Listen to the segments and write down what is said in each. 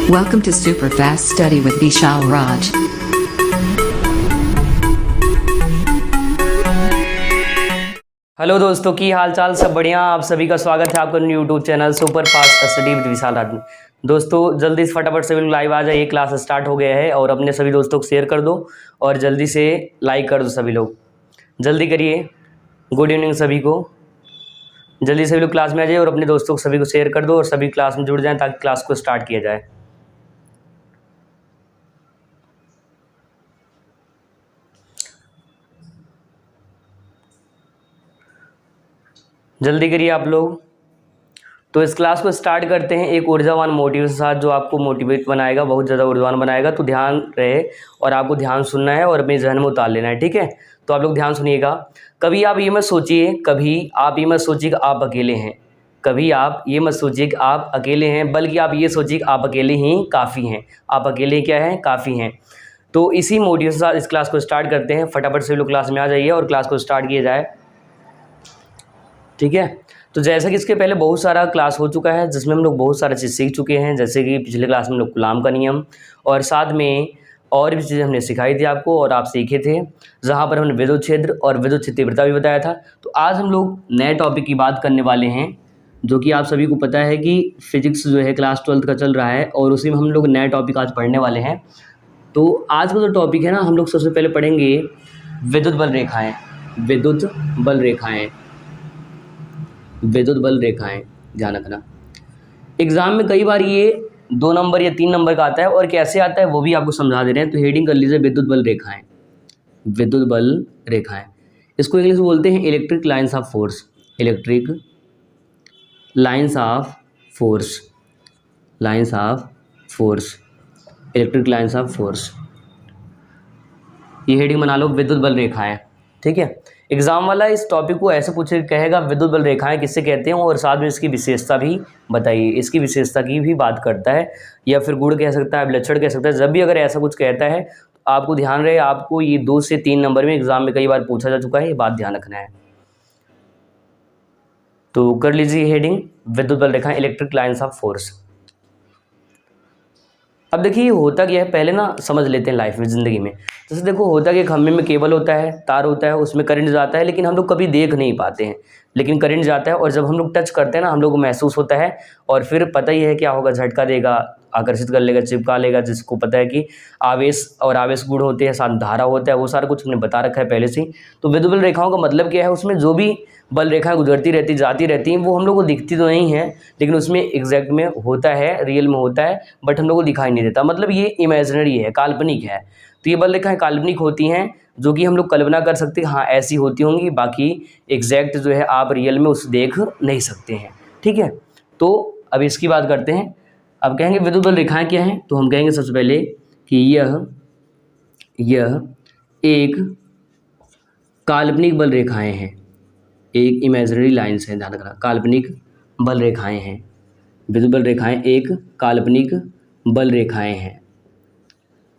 Welcome to Superfast Study with Vishal Raj. Hello दोस्तों, की हाल चाल सब बढ़िया। आप सभी का स्वागत है आपका YouTube channel super fast study with Vishal Raj में। दोस्तों जल्दी से फटाफट से बिल्कुल लाइव आ जाइए, क्लास स्टार्ट हो गया है और अपने सभी दोस्तों को शेयर कर दो और जल्दी से लाइक कर दो। सभी लोग जल्दी करिए। गुड इवनिंग सभी को। जल्दी से सभी लोग क्लास में आ जाइए और अपने दोस्तों को सभी को शेयर कर दो और सभी क्लास में जुड़ जाएं ताकि क्लास को स्टार्ट किया जाए। जल्दी करिए आप लोग। तो इस क्लास को स्टार्ट करते हैं एक ऊर्जावान मोटिव के साथ जो आपको मोटिवेट बनाएगा, बहुत ज़्यादा ऊर्जावान बनाएगा। तो ध्यान रहे और आपको ध्यान सुनना है और अपने जहन में उतार लेना है, ठीक है। तो आप लोग ध्यान सुनिएगा। कभी आप ये मत सोचिए कि आप अकेले हैं। कभी आप ये मत सोचिए कि आप अकेले हैं, बल्कि आप ये सोचिए कि आप अकेले ही काफ़ी हैं। आप अकेले क्या हैं? काफ़ी हैं। तो इसी मोटिव के साथ इस क्लास को स्टार्ट करते हैं। फटाफट से लोग क्लास में आ जाइए और क्लास को स्टार्ट किया जाए, ठीक है। तो जैसा कि इसके पहले बहुत सारा क्लास हो चुका है जिसमें हम लोग बहुत सारा चीज़ सीख चुके हैं, जैसे कि पिछले क्लास में हम लोग कलाम का नियम और साथ में और भी चीज़ें हमने सिखाई थी आपको और आप सीखे थे, जहाँ पर हमने विद्युत क्षेत्र और विद्युत क्षेत्र तीव्रता भी बताया था। तो आज हम लोग नए टॉपिक की बात करने वाले हैं, जो कि आप सभी को पता है कि फिजिक्स जो है क्लास 12th का चल रहा है और उसी में हम लोग नए टॉपिक आज पढ़ने वाले हैं। तो आज का जो टॉपिक है ना, हम लोग सबसे पहले पढ़ेंगे विद्युत बल रेखाएँ। विद्युत बल रेखाएँ, विद्युत बल रेखाएं। ध्यान रखना, एग्जाम में कई बार ये 2 नंबर या 3 नंबर का आता है और कैसे आता है वो भी आपको समझा दे रहे हैं। तो हेडिंग कर लीजिए विद्युत बल रेखाएं। विद्युत बल रेखाएं, इसको इंग्लिश में बोलते हैं electric lines of force. Electric lines of force, lines of force, electric lines of force. ये हेडिंग बना लो, विद्युत बल रेखाएं, ठीक है। एग्जाम वाला इस टॉपिक को ऐसे पूछे कहेगा विद्युत बल रेखाएं किससे कहते हैं और साथ में इसकी विशेषता भी बताइए। इसकी विशेषता की भी बात करता है या फिर गुण कह सकता है, विलक्षण कह सकता है। जब भी अगर ऐसा कुछ कहता है तो आपको ध्यान रहे, आपको ये 2 से 3 नंबर में एग्जाम में कई बार पूछा जा चुका है, ये बात ध्यान रखना है। तो कर लीजिए हेडिंग विद्युत बल रेखाएं, इलेक्ट्रिक लाइंस ऑफ फोर्स। अब देखिए होता क्या है, पहले ना समझ लेते हैं लाइफ में, ज़िंदगी में। जैसे देखो होता है कि खंभे में केबल होता है, तार होता है, उसमें करंट जाता है, लेकिन हम लोग कभी देख नहीं पाते हैं, लेकिन करंट जाता है और जब हम लोग टच करते हैं ना, हम लोग को महसूस होता है और फिर पता ही है क्या होगा, झटका देगा, आकर्षित कर लेगा, चिपका लेगा। जिसको पता है कि आवेश और आवेश गुण होते हैं, साथ धारा होता है, वो सारा कुछ हमने बता रखा है पहले से ही। तो विद्युत बल रेखाओं का मतलब क्या है, उसमें जो भी बल रेखाएं गुजरती रहती जाती रहती हैं वो हम लोग को दिखती तो नहीं है, लेकिन उसमें एग्जैक्ट में होता है, रियल में होता है, बट हम लोग को दिखाई नहीं देता। मतलब ये इमेजिनरी है, काल्पनिक है। तो ये बल रेखाएं काल्पनिक होती हैं, जो कि हम लोग कल्पना कर सकते हैं, हाँ ऐसी होती होंगी, बाकी एग्जैक्ट जो है आप रियल में उसे देख नहीं सकते हैं, ठीक है। तो अब इसकी बात करते हैं। अब कहेंगे विद्युत बल रेखाएं क्या हैं, तो हम कहेंगे सबसे पहले कि यह एक काल्पनिक बल रेखाएं हैं, एक इमेजिनरी लाइन्स हैं। ध्यान रखना, काल्पनिक बल रेखाएं हैं। विद्युत बल रेखाएं एक काल्पनिक बल रेखाएं हैं,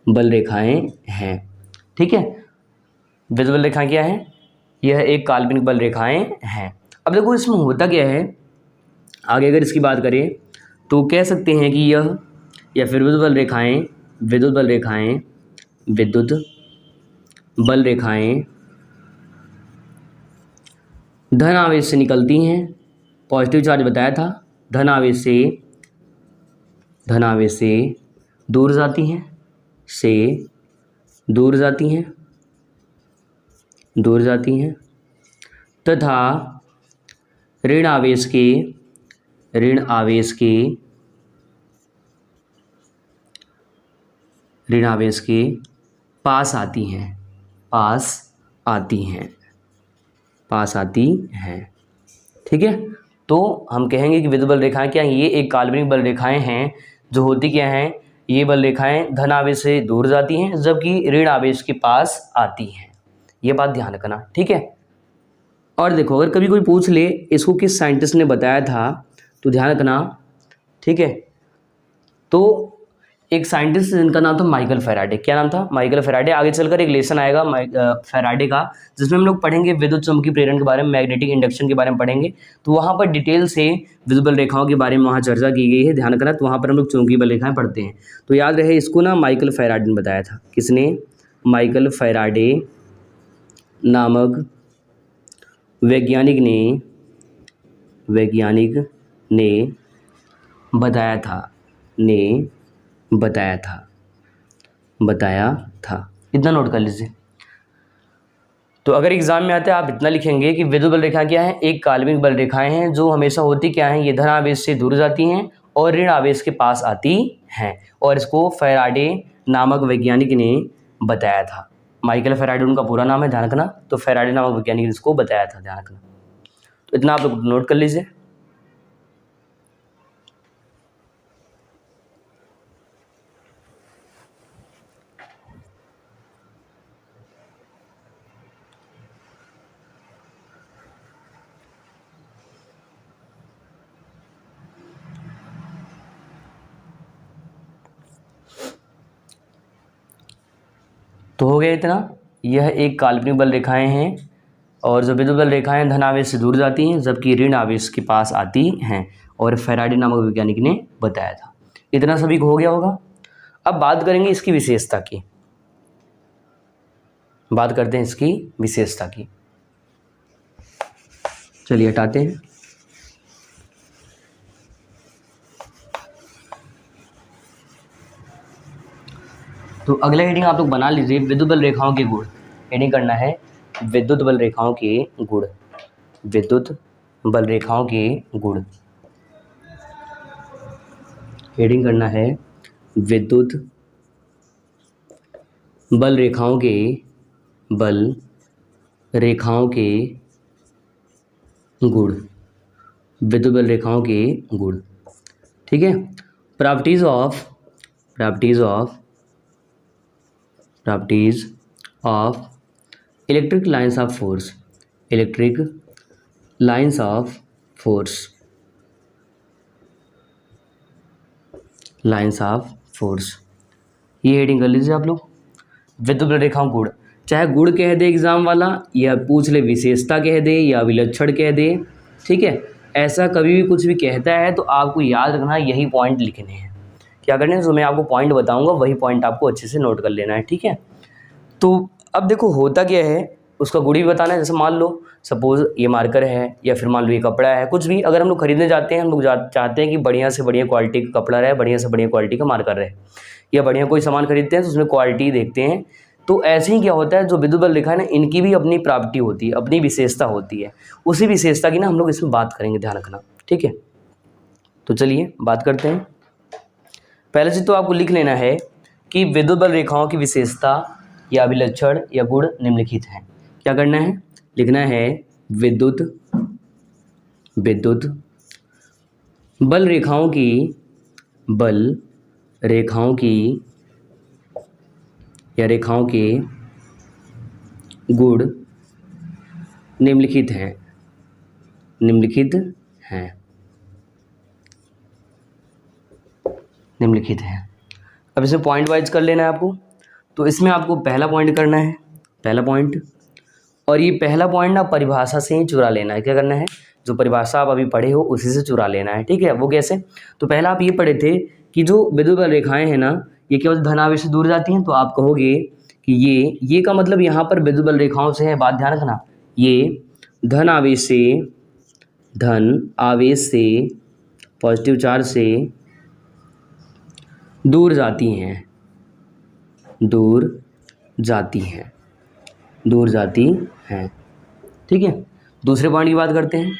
बल रेखाएं हैं, ठीक है। विद्युत बल रेखाएं क्या है, यह एक काल्पनिक बल रेखाएं हैं। अब देखो इसमें होता क्या है, आगे अगर इसकी बात करें तो कह सकते हैं कि यह या फिर विद्युत बल रेखाएं, विद्युत बल रेखाएं, विद्युत बल रेखाएं धन आवेश से निकलती हैं। पॉजिटिव चार्ज बताया था, धन आवेश से दूर जाती हैं, दूर जाती हैं तथा ऋण आवेश के पास आती हैं, ठीक है। तो हम कहेंगे कि विद्युत बल रेखाएं क्या हैं, ये एक काल्पनिक बल रेखाएं हैं जो होती क्या हैं, ये बल रेखाएं धन आवेश से दूर जाती हैं जबकि ऋण आवेश के पास आती हैं। ये बात ध्यान रखना, ठीक है। और देखो अगर कभी कोई पूछ ले इसको किस साइंटिस्ट ने बताया था, तो ध्यान रखना, ठीक है। तो एक साइंटिस्ट जिनका नाम था माइकल फैराडे। क्या नाम था? Michael Faraday. आगे चलकर एक लेसन आएगा फैराडे का, जिसमें हम लोग पढ़ेंगे विद्युत चुम्बकीय प्रेरण के बारे में, मैग्नेटिक इंडक्शन के बारे में पढ़ेंगे। तो वहाँ पर डिटेल से विजिबल रेखाओं के बारे में वहाँ चर्चा की गई है, ध्यान रखना। तो वहाँ पर हम लोग चुम्बकीय बल रेखाएं पढ़ते हैं। तो याद रहे इसको ना, माइकल फैराडे ने बताया था। किसने? माइकल फैराडे नामक वैज्ञानिक ने बताया था। इतना नोट कर लीजिए। तो अगर एग्जाम में आता है आप इतना लिखेंगे कि विद्युत बल रेखा क्या है? एक काल्पनिक बल रेखाएं हैं जो हमेशा होती क्या है? ये धन आवेश से दूर जाती हैं और ऋण आवेश के पास आती हैं, और इसको फैराडे नामक वैज्ञानिक ने बताया था। माइकल फैराडे उनका पूरा नाम है, ध्यान रखना। तो फैराडे नामक वैज्ञानिक ने इसको बताया था, ध्यान रखना। तो इतना आप लोग नोट कर लीजिए। तो हो गया इतना। यह एक काल्पनिक बल रेखाएं हैं, और जो विद्युत बल रेखाएं धन आवेश से दूर जाती हैं जबकि ऋण आवेश के पास आती हैं, और फैराडे नामक वैज्ञानिक ने बताया था। इतना सभी को हो गया होगा। अब बात करेंगे इसकी विशेषता की। बात करते हैं इसकी विशेषता की। चलिए हटाते हैं। तो अगला हेडिंग आप लोग बना लीजिए, विद्युत बल रेखाओं के गुण। हेडिंग करना है विद्युत बल रेखाओं के गुण। विद्युत बल रेखाओं के गुण। हेडिंग करना है विद्युत बल रेखाओं के गुण। विद्युत बल रेखाओं के गुण, ठीक है। Properties of electric lines of force. Electric lines of force. Lines of force, ये हेडिंग कर लीजिए आप लोग। विद्युत बल रेखाओं गुण, चाहे गुण कह दे एग्जाम वाला, या पूछ ले विशेषता कह दे, या विलक्षण कह दे, ठीक है। ऐसा कभी भी कुछ भी कहता है तो आपको याद रखना यही पॉइंट लिखने हैं। क्या करना है? जो मैं आपको पॉइंट बताऊंगा वही पॉइंट आपको अच्छे से नोट कर लेना है, ठीक है। तो अब देखो होता क्या है, उसका गुण भी बताना है। जैसे मान लो सपोज ये मार्कर है, या फिर मान लो ये कपड़ा है, कुछ भी अगर हम लोग खरीदने जाते हैं, हम लोग चाहते हैं कि बढ़िया से बढ़िया क्वालिटी का कपड़ा रहे, बढ़िया से बढ़िया क्वालिटी का मार्कर रहे, या बढ़िया कोई सामान खरीदते हैं तो उसमें क्वालिटी देखते हैं। तो ऐसे ही क्या होता है, जो विद्युत बल रेखा है ना, इनकी भी अपनी प्रॉपर्टी होती है, अपनी विशेषता होती है। उसी विशेषता की ना हम लोग इसमें बात करेंगे, ध्यान रखना, ठीक है। तो चलिए बात करते हैं। पहले से तो आपको लिख लेना है कि विद्युत बल रेखाओं की विशेषता या विलक्षण या गुण निम्नलिखित हैं। क्या करना है? लिखना है विद्युत बल रेखाओं के गुण निम्नलिखित हैं। अब इसमें पॉइंट वाइज कर लेना है आपको। तो इसमें आपको पहला पॉइंट करना है, पहला पॉइंट, और ये पहला पॉइंट ना परिभाषा से ही चुरा लेना है। क्या करना है? जो परिभाषा आप अभी पढ़े हो उसी से चुरा लेना है, ठीक है। वो कैसे? तो पहला आप ये पढ़े थे कि जो विद्युत बल रेखाएं हैं ना, ये केवल धन आवेश से दूर जाती हैं। तो आप कहोगे कि ये का मतलब यहाँ पर विद्युत बल रेखाओं से है, बात ध्यान रखना। ये धन आवेश से पॉजिटिव चार्ज से दूर जाती हैं, ठीक है। दूसरे पॉइंट की बात करते हैं।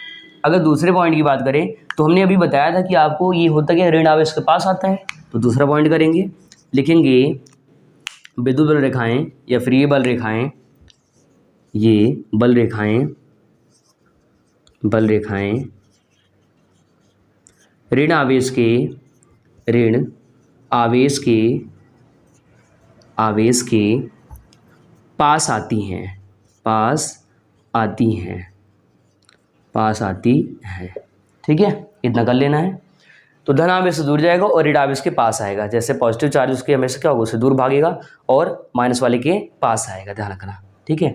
अगर दूसरे पॉइंट की बात करें तो हमने अभी बताया था कि आपको ये होता क्या, ऋण आवेश के पास आता है। तो दूसरा पॉइंट करेंगे, लिखेंगे विद्युत बल रेखाएं या फिर ये बल रेखाएं ऋण आवेश के पास आती हैं, ठीक है। इतना कर लेना है। तो धन आवेश से दूर जाएगा और ऋण आवेश के पास आएगा। जैसे पॉजिटिव चार्ज उसके हमेशा क्या होगा, उससे दूर भागेगा और माइनस वाले के पास आएगा, ध्यान रखना, ठीक है।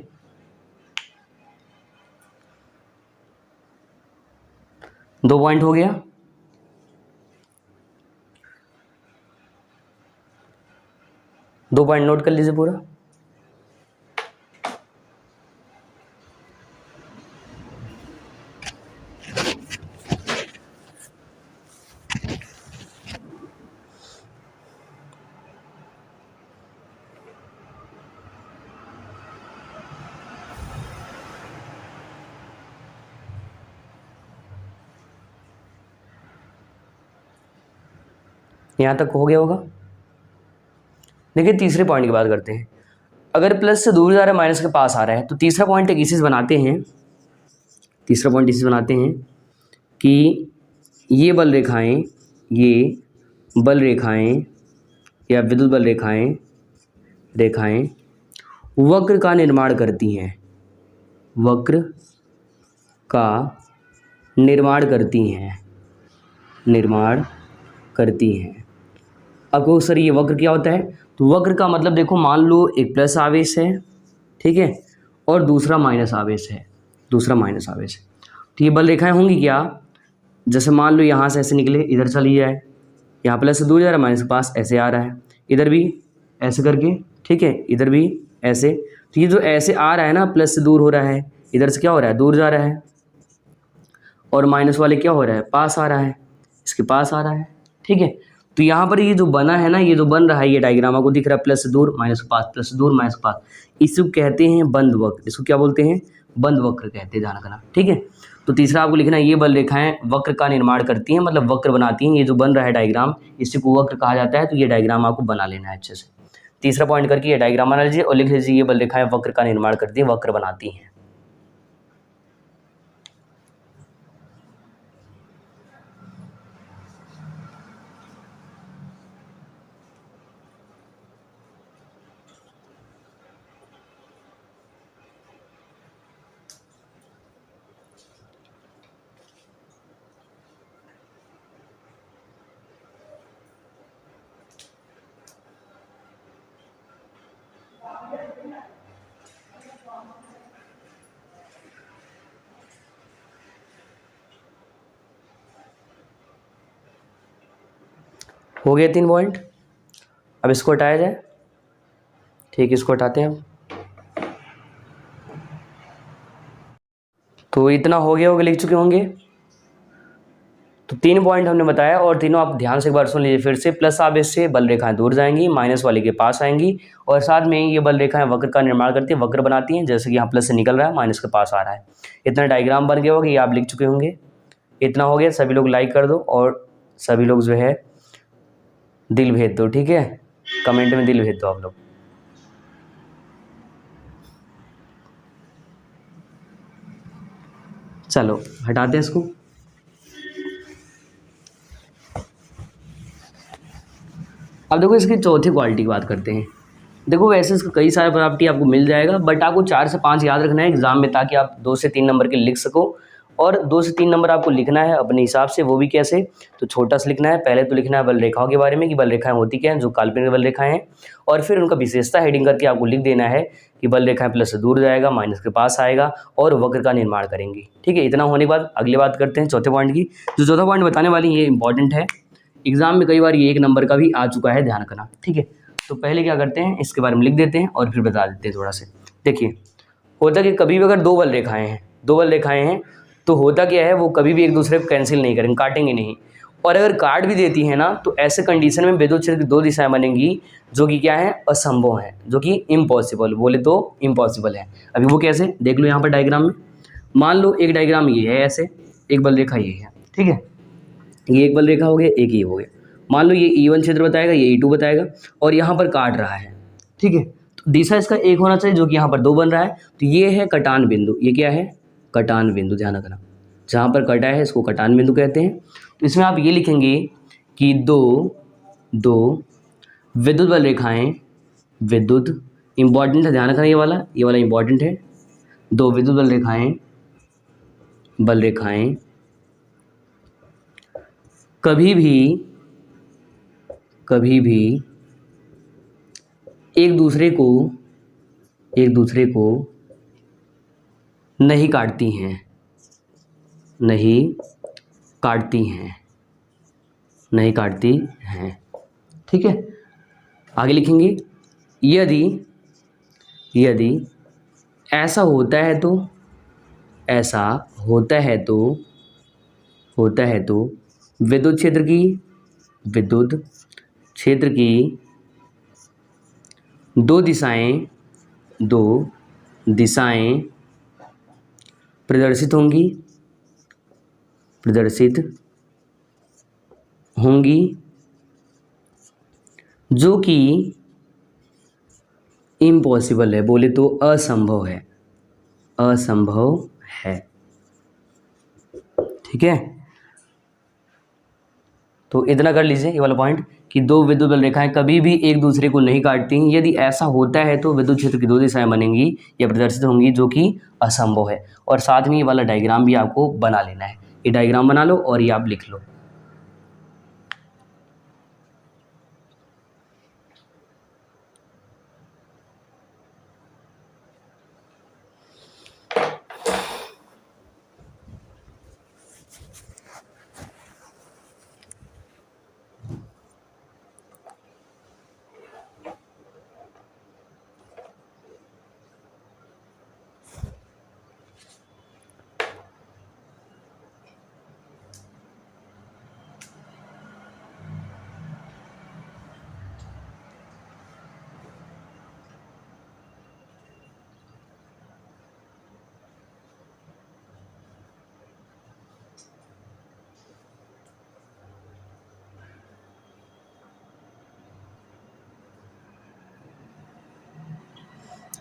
दो पॉइंट हो गया। दो पॉइंट नोट कर लीजिए पूरा। यहां तक हो गया होगा। देखिए तीसरे पॉइंट की बात करते हैं। अगर प्लस से दूर जा रहा है माइनस के पास आ रहा है, तो तीसरा पॉइंट एक इसी से बनाते हैं। तीसरा पॉइंट इसी से बनाते हैं कि ये बल रेखाएं, ये बल रेखाएं या विद्युत बल रेखाएं वक्र का निर्माण करती हैं, वक्र का निर्माण करती हैं। अब सर ये वक्र क्या होता है, तो वक्र का मतलब देखो, मान लो एक प्लस आवेश है, ठीक है, और दूसरा माइनस आवेश है, तो ये बल रेखाएं होंगी क्या, जैसे मान लो यहाँ से ऐसे निकले, इधर चली जाए, यहाँ प्लस से दूर जा रहा है माइनस के पास, ऐसे आ रहा है, इधर भी ऐसे करके, ठीक है, इधर भी ऐसे, तो ये जो ऐसे आ रहा है ना, प्लस से दूर हो रहा है, इधर से क्या हो रहा है, दूर जा रहा है, और माइनस वाले क्या हो रहा है, पास आ रहा है, इसके पास आ रहा है, ठीक है। तो यहाँ पर ये जो बना है ना, ये जो बन रहा है, ये डायग्राम आपको दिख रहा है, प्लस से दूर माइनस के पास, प्लस से दूर माइनस के पास, इसको कहते हैं बंद वक्र। इसको क्या बोलते हैं, बंद वक्र कहते हैं, ध्यान रखना, ठीक है। तो तीसरा आपको लिखना है, ये बल रेखाएं वक्र का निर्माण करती हैं, मतलब वक्र बनाती हैं। ये जो बन रहा है डायग्राम, इसी को वक्र कहा जाता है। तो ये डायग्राम आपको बना लेना है अच्छे से। तीसरा पॉइंट करके ये डायग्राम बना लीजिए और लिख लीजिए, ये बल रेखाएं वक्र का निर्माण करती हैं, वक्र बनाती हैं। हो गया 3 पॉइंट। अब इसको हटाया जाए, ठीक, इसको हटाते हैं अब। तो इतना हो गया होगा, लिख चुके होंगे। तो 3 पॉइंट हमने बताया और तीनों आप ध्यान से एक बार सुन लीजिए फिर से। प्लस आवेश से बल रेखाएं दूर जाएंगी, माइनस वाले के पास आएंगी, और साथ में ये बल रेखाएं वक्र का निर्माण करती हैं, वक्र बनाती हैं। जैसे कि यहाँ प्लस से निकल रहा है, माइनस के पास आ रहा है। इतना डायग्राम बन गया होगा, ये आप लिख चुके होंगे। इतना हो गया, सभी लोग लाइक कर दो और सभी लोग जो है दिल भेज दो, ठीक है, कमेंट में दिल भेज दो आप लोग। चलो हटाते हैं इसको। अब देखो इसकी चौथी क्वालिटी की बात करते हैं। देखो वैसे इसका कई सारे प्रॉपर्टी आपको मिल जाएगा, बट आपको 4 से 5 याद रखना है एग्जाम में, ताकि आप 2 से 3 नंबर के लिख सको। और 2 से 3 नंबर आपको लिखना है अपने हिसाब से, वो भी कैसे, तो छोटा सा लिखना है। पहले तो लिखना है बल रेखाओं के बारे में कि बल रेखाएं होती क्या हैं, जो काल्पनिक बल रेखाएं हैं, और फिर उनका विशेषता हेडिंग करके आपको लिख देना है कि बल रेखाएं प्लस से दूर जाएगा, माइनस के पास आएगा और वक्र का निर्माण करेंगी, ठीक है। इतना होने के बाद अगली बात करते हैं चौथे पॉइंट की। जो चौथा पॉइंट बताने वाली ये इंपॉर्टेंट है, एग्जाम में कई बार ये 1 नंबर का भी आ चुका है, ध्यान रखना, ठीक है। तो पहले क्या करते हैं, इसके बारे में लिख देते हैं और फिर बता देते हैं थोड़ा से। देखिए होता कि कभी भी अगर 2 बल रेखाएं हैं तो होता क्या है, वो कभी भी एक दूसरे को कैंसिल नहीं करेंगे, काटेंगे नहीं। और अगर काट भी देती है ना, तो ऐसे कंडीशन में विद्युत क्षेत्र की 2 दिशाएं बनेंगी, जो कि क्या है, असंभव है, जो कि इम्पॉसिबल, बोले तो इम्पॉसिबल है। अभी वो कैसे, देख लो यहाँ पर डायग्राम में। मान लो एक डायग्राम ये है ऐसे, एक बल रेखा ये है, ठीक है, ये एक बल रेखा हो गया, एक ये हो गया। मान लो ये E1 क्षेत्र बताएगा, ये E2 बताएगा, और यहाँ पर काट रहा है, ठीक है। तो दिशा इसका एक होना चाहिए, जो कि यहाँ पर 2 बन रहा है। तो ये है कटान बिंदु, ये क्या है, कटान बिंदु, ध्यान रखना। जहाँ पर कटा है इसको कटान बिंदु कहते हैं। तो इसमें आप ये लिखेंगे कि दो विद्युत बल रेखाएं, विद्युत इंपॉर्टेंट है, ध्यान रखना, ये वाला इंपॉर्टेंट है। 2 विद्युत बल रेखाएं कभी भी एक दूसरे को नहीं काटती हैं, नहीं काटती हैं। ठीक है, आगे लिखेंगे, यदि ऐसा होता है तो विद्युत क्षेत्र की दो दिशाएं प्रदर्शित होंगी जो कि इम्पॉसिबल है, बोले तो असंभव है। ठीक है, तो इतना कर लीजिए ये वाला पॉइंट कि दो विद्युत बल रेखाएं कभी भी एक दूसरे को नहीं काटती। यदि ऐसा होता है तो विद्युत क्षेत्र की दो दिशाएं बनेंगी या प्रदर्शित होंगी जो कि असंभव है। और साथ में ये वाला डायग्राम भी आपको बना लेना है। ये डायग्राम बना लो और ये आप लिख लो।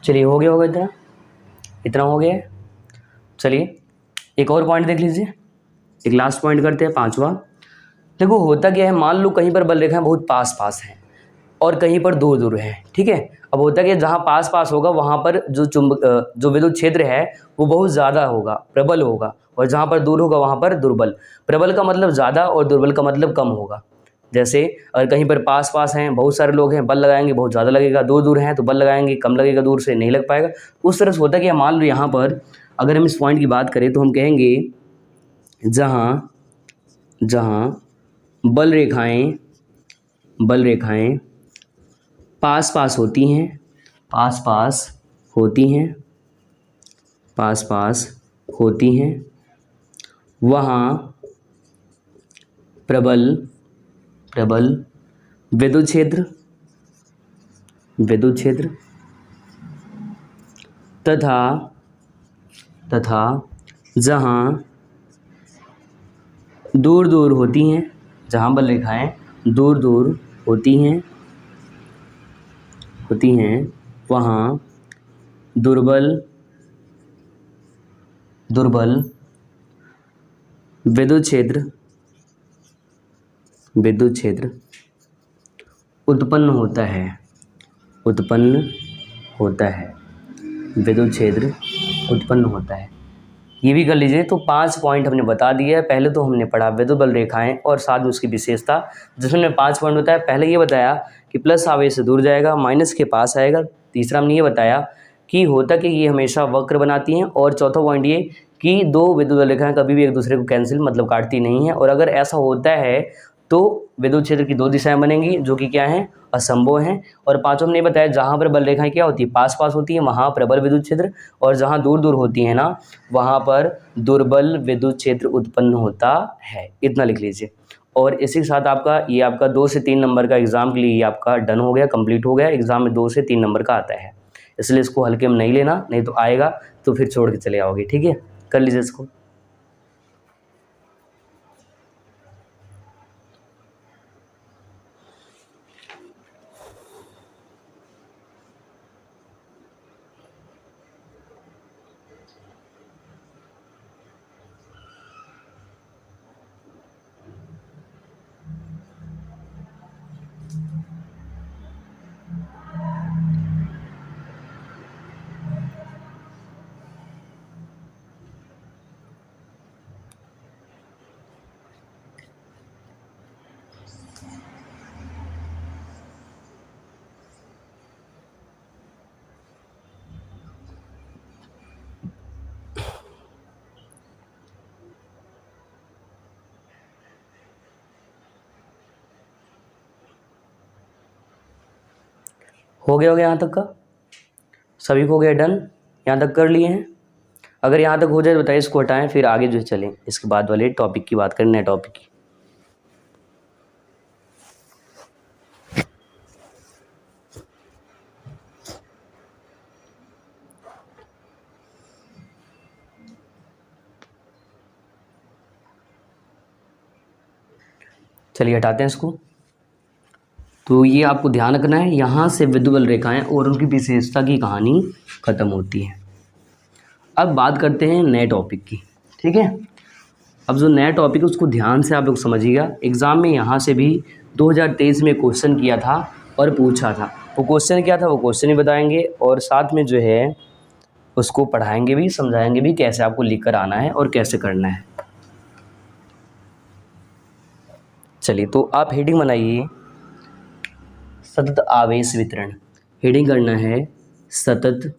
चलिए, हो गया होगा, इतना हो गया है। चलिए एक और पॉइंट देख लीजिए, एक लास्ट पॉइंट करते हैं, पांचवा। देखो होता क्या है, मान लो कहीं पर बल रेखाएं बहुत पास हैं और कहीं पर दूर दूर है। ठीक है, अब होता क्या है, जहाँ पास होगा वहाँ पर जो विद्युत क्षेत्र है वो बहुत ज़्यादा होगा, प्रबल होगा, और जहाँ पर दूर होगा वहाँ पर दुर्बल। प्रबल का मतलब ज़्यादा और दुर्बल का मतलब कम होगा। जैसे अगर कहीं पर पास हैं, बहुत सारे लोग हैं, बल लगाएंगे बहुत ज़्यादा लगेगा, दूर दूर हैं तो बल लगाएंगे कम लगेगा, दूर से नहीं लग पाएगा। उस तरह से होता है कि मान लो यहाँ पर अगर हम इस पॉइंट की बात करें तो हम कहेंगे जहाँ बल रेखाएं पास होती हैं वहाँ प्रबल विद्युत क्षेत्र तथा जहाँ दूर होती हैं, जहाँ बल रेखाएं दूर होती हैं वहाँ दुर्बल विद्युत क्षेत्र उत्पन्न होता है। विद्युत क्षेत्र उत्पन्न होता है। ये भी कर लीजिए। तो 5 पॉइंट हमने बता दिया है। पहले तो हमने पढ़ा विद्युत बल रेखाएं और साथ में उसकी विशेषता, जिसमें 5 पॉइंट बताया। पहले ये बताया कि प्लस आवेश से दूर जाएगा, माइनस के पास आएगा। तीसरा हमने ये बताया कि होता कि ये हमेशा वक्र बनाती हैं। और चौथा पॉइंट ये कि दो विद्युत बल रेखाएं कभी भी एक दूसरे को कैंसिल मतलब काटती नहीं है। और अगर ऐसा होता है तो विद्युत क्षेत्र की दो दिशाएं बनेंगी जो कि क्या हैं, असंभव हैं। और पांचों हमने बताया जहां पर बल रेखाएं क्या होती है, पास होती है, वहां प्रबल विद्युत क्षेत्र, और जहां दूर होती है ना वहां पर दुर्बल विद्युत क्षेत्र उत्पन्न होता है। इतना लिख लीजिए। और इसी के साथ आपका ये आपका 2 से 3 नंबर का एग्जाम के लिए आपका डन हो गया, कंप्लीट हो गया। एग्जाम में 2 से 3 नंबर का आता है, इसलिए इसको हल्के में नहीं लेना, नहीं तो आएगा तो फिर छोड़ के चले आओगे। ठीक है, कर लीजिए इसको। हो गया यहाँ तक का? सभी को हो गया डन? यहाँ तक कर लिए हैं? अगर यहाँ तक हो जाए तो बताइए, इसको हटाएं, फिर आगे जो है चलें इसके बाद वाले टॉपिक की बात करें, नए टॉपिक की। चलिए हटाते हैं इसको। तो ये आपको ध्यान रखना है, यहाँ से विद्युत रेखाएं और उनकी विशेषता की कहानी खत्म होती है। अब बात करते हैं नए टॉपिक की, ठीक है। अब जो नया टॉपिक है उसको ध्यान से आप लोग समझिएगा। एग्ज़ाम में यहाँ से भी 2023 में क्वेश्चन किया था और पूछा था। वो क्वेश्चन क्या था वो क्वेश्चन ही बताएंगे और साथ में जो है उसको पढ़ाएंगे भी, समझाएंगे भी कैसे आपको लिख कर आना है और कैसे करना है। चलिए तो आप हेडिंग बनाइए सतत आवेश वितरण। हेडिंग करना है सतत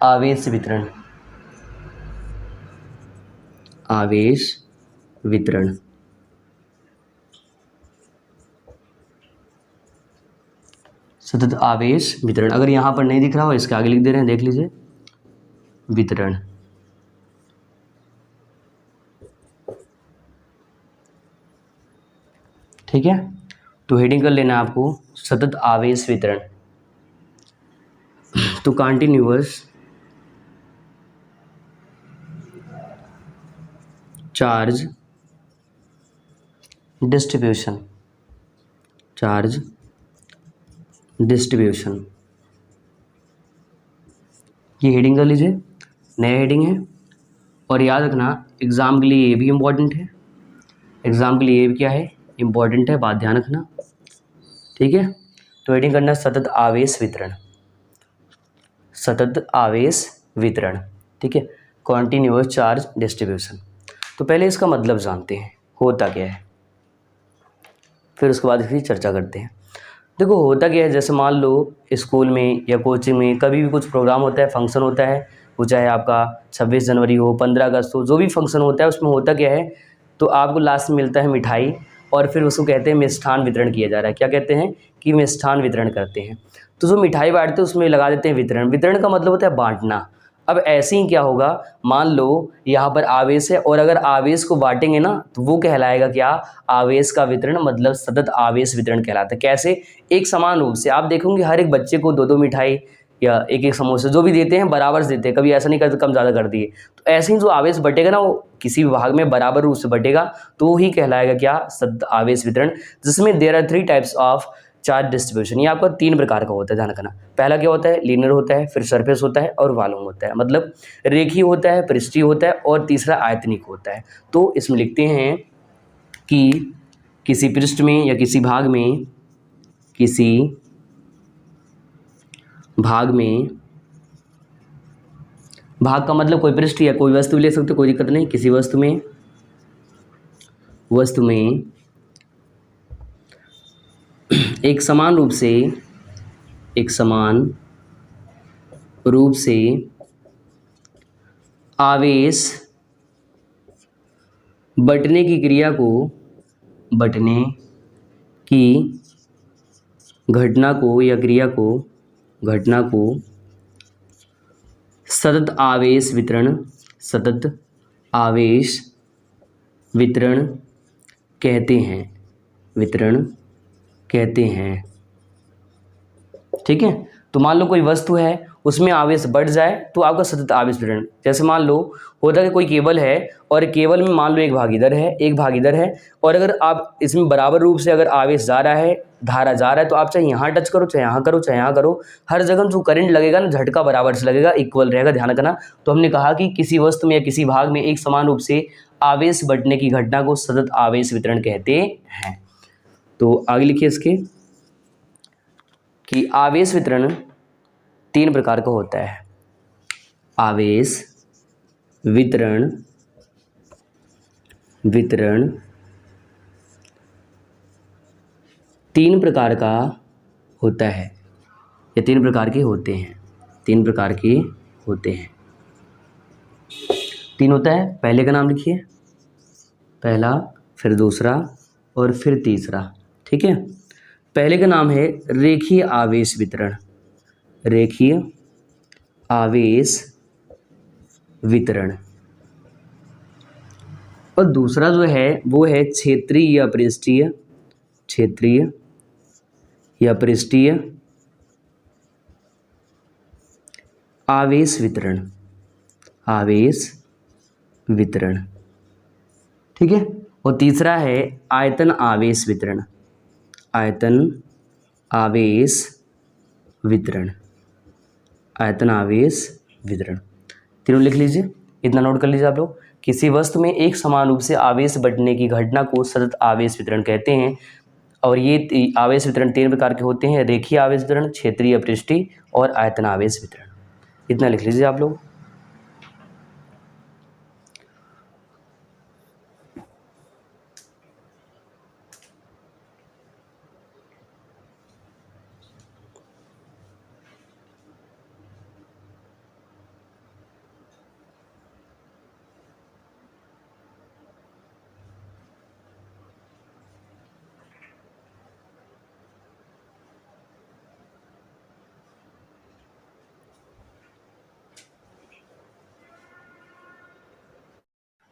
आवेश वितरण, आवेश वितरण। सतत आवेश वितरण, अगर यहाँ पर नहीं दिख रहा हो इसके आगे लिख दे रहे हैं, देख लीजिए, वितरण। ठीक है, तो हेडिंग कर लेना आपको सतत आवेश वितरण। तो continuous charge distribution, charge distribution, ये हेडिंग कर लीजिए, नया हेडिंग है। और याद रखना एग्ज़ाम के लिए ये भी इम्पॉर्टेंट है, एग्ज़ाम के लिए ये भी क्या है, इम्पॉर्टेंट है, बात ध्यान रखना, ठीक है। तो हेडिंग करना सतत आवेश वितरण, सतत आवेश वितरण, ठीक है, कॉन्टिन्यूअस चार्ज डिस्ट्रीब्यूशन। तो पहले इसका मतलब जानते हैं होता क्या है, फिर उसके बाद इसकी चर्चा करते हैं। देखो होता क्या है, जैसे मान लो स्कूल में या कोचिंग में कभी भी कुछ प्रोग्राम होता है, फंक्शन होता है, वो चाहे आपका 26 जनवरी हो, 15 अगस्त हो, जो भी फंक्शन होता है उसमें होता क्या है, तो आपको लास्ट में मिलता है मिठाई और फिर उसको कहते हैं मिष्ठान वितरण किया जा रहा है। क्या कहते हैं कि मिष्ठान वितरण करते हैं। तो जो मिठाई बांटते हैं उसमें लगा देते हैं वितरण। वितरण का मतलब होता है बांटना। अब ऐसे ही क्या होगा, मान लो यहाँ पर आवेश है और अगर आवेश को बांटेंगे ना तो वो कहलाएगा क्या, आवेश का वितरण, मतलब सतत आवेश वितरण कहलाता है। कैसे, एक समान रूप से आप देखोगे हर एक बच्चे को 2-2 मिठाई या एक समोसे जो भी देते हैं बराबर से देते हैं, कभी ऐसा नहीं करते कम ज़्यादा कर दिए। तो ऐसे ही जो आवेश बटेगा ना वो किसी विभाग में बराबर रूप से बटेगा तो वो ही कहलाएगा क्या, सतत आवेश वितरण। जिसमें there are 3 types of charge distribution. ये आपका 3 प्रकार का होता है, ध्यान रखना। पहला क्या होता है, लीनियर होता है, फिर सरफेस होता है और वॉल्यूम होता है, मतलब रेखीय होता है, पृष्ठीय होता है और तीसरा आयतनिक होता है। तो इसमें लिखते हैं कि किसी पृष्ठ में या किसी भाग में, किसी भाग में, भाग का मतलब कोई पृष्ठ या कोई वस्तु ले सकते हो, कोई दिक्कत नहीं, किसी वस्तु में एक समान रूप से आवेश बंटने की क्रिया को, बंटने की घटना को या क्रिया को, घटना को सतत आवेश वितरण, सतत आवेश वितरण कहते हैं, वितरण कहते हैं। ठीक है, तो मान लो कोई वस्तु है उसमें आवेश बढ़ जाए तो आपका सतत आवेश वितरण। जैसे मान लो होता है कि कोई केबल है और केबल में मान लो एक भागीदार है और अगर आप इसमें बराबर रूप से अगर आवेश जा रहा है, धारा जा रहा है, तो आप चाहे यहाँ टच करो, चाहे यहाँ करो, चाहे यहाँ करो, हर जगह जो करंट लगेगा ना झटका बराबर से लगेगा, इक्वल रहेगा, ध्यान रखना। तो हमने कहा कि किसी वस्तु में या किसी भाग में एक समान रूप से आवेश बढ़ने की घटना को सतत आवेश वितरण कहते हैं। तो आगे लिखिए इसके कि आवेश वितरण 3 प्रकार का होता है। आवेश वितरण 3 प्रकार का होता है, ये 3 प्रकार के होते हैं, 3 प्रकार के होते हैं। 3 होता है, पहले का नाम लिखिए, पहला, फिर दूसरा और फिर तीसरा। ठीक है, पहले का नाम है रेखीय आवेश वितरण, रेखीय आवेश वितरण, और दूसरा जो है वो है क्षेत्रीय या पृष्ठीय, क्षेत्रीय या पृष्ठीय आवेश वितरण, आवेश वितरण, ठीक है। और तीसरा है आयतन आवेश वितरण, आयतन आवेश वितरण, आयतन आवेश वितरण। तीनों लिख लीजिए, इतना नोट कर लीजिए आप लोग। किसी वस्तु में एक समान रूप से आवेश बंटने की घटना को सतत आवेश वितरण कहते हैं। और ये आवेश वितरण 3 प्रकार के होते हैं, रेखीय आवेश वितरण, क्षेत्रीय पृष्ठीय और आयतन आवेश वितरण। इतना लिख लीजिए आप लोग।